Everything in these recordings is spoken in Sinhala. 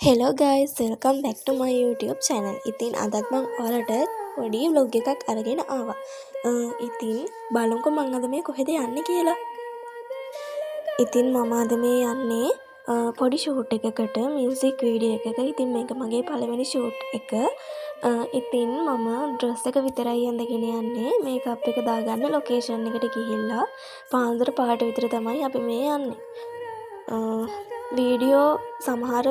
Hello guys, welcome back to my YouTube channel. ඉතින් අදත් මම ඔයාලට පොඩි vlog එකක් අරගෙන ආවා. ඉතින් බලමුකෝ මම අද මේ කොහෙද යන්නේ කියලා. ඉතින් මම අද මේ යන්නේ පොඩි shoot එකකට, music video එකක. ඉතින් මේක මගේ පළවෙනි shoot එක. ඉතින් මම dress එක විතරයි අඳගෙන යන්නේ. makeup එක දාගන්න location එකට ගිහිල්ලා පාන්දර 5ට විතර තමයි අපි මේ යන්නේ. වීඩියෝ සමහර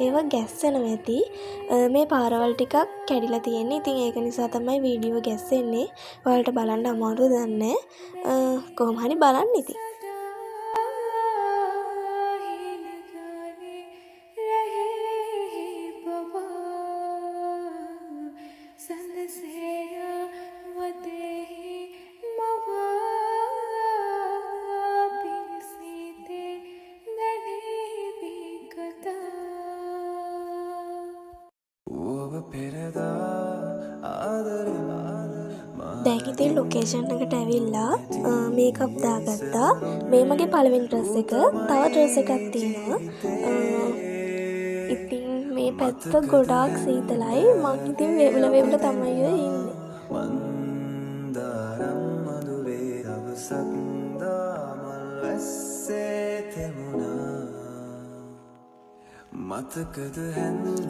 ඒවා ගැස්සෙනවා ඇති. මේ පාරවල් ටිකක් කැඩිලා තියෙන්නේ. ඉතින් ඒක නිසා තමයි වීඩියෝ ගැස්සෙන්නේ. ඔයාලට බලන්න අමාරුද දන්නේ. කොහොම හරි බලන්න ඉතින්. දැන් ඉතින් ලොකේෂන් එකට ඇවිල්ලා මේකප් දාගත්තා. මේ මගේ පළවෙනි ඩ්‍රස් එක. තව ඩ්‍රස් එකක් තියෙනවා. ඉතින් මේ පැත්ත ගොඩාක් සීතලයි. මං ඉතින් වෙවුල තමයි ඉන්නේ.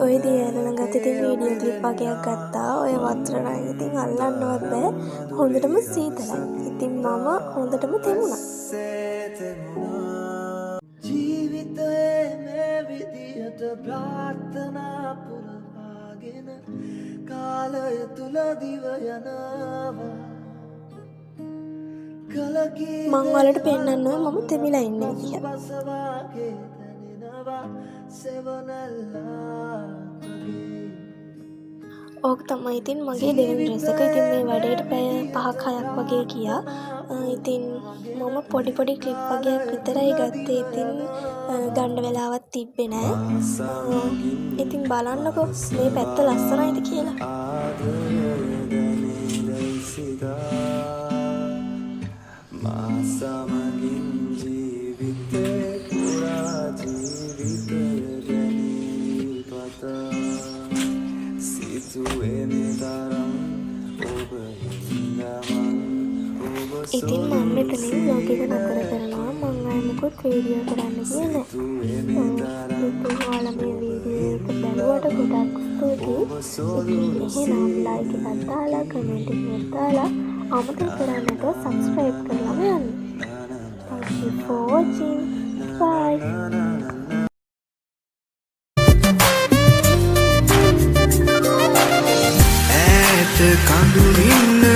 ඔය දියරණ ගත ඉතින් වීඩියෝ ක්ලිප් වගේක් ගත්තා. ඔය වතුර නයි ඉතින් අල්ලන්නවත් බෑ. හොඳටම සීතලයි. ඉතින් මම හොඳටම තෙමුණා. ජීවිතයේ මේ විදියට ප්‍රාර්ථනා පුරවාගෙන කාලය තුල දිව යනවා. මං වලට පෙන්නන්න මම තෙමිලා ඉන්නේ විදිහ. ඕක තමයි ඉතින් මගේ දෙවෙනි ඩ්‍රෙස් එක. ඉතින් මේ වැඩේට පැය 5ක් 6ක් වගේ ගියා. ඉතින් මම පොඩි ක්ලිප් වගේක් විතරයි ගත්තේ. ඉතින් ගන්න වෙලාවක් තිබ්බේ නෑ. ඉතින් බලන්නකෝ මේ පැත්ත ලස්සනයිද කියලා. ඉතින් මම මෙතනින් vlog එක නතර කරනවා. මම ආයෙ මොකොත් වීඩියෝ කරන්න ගියේ නෑ. ඉතින් ඔයාලා මේ වීඩියෝ එක බලුවට ගොඩක් ස්තුතියි. ඉතින් එහෙනම් like එකක් දාලා comment එකක් දාලා අමතක කරන්නේ නැතුව subscribe කරලාම යන්න. Thank you for watching. Bye. කඳුලින්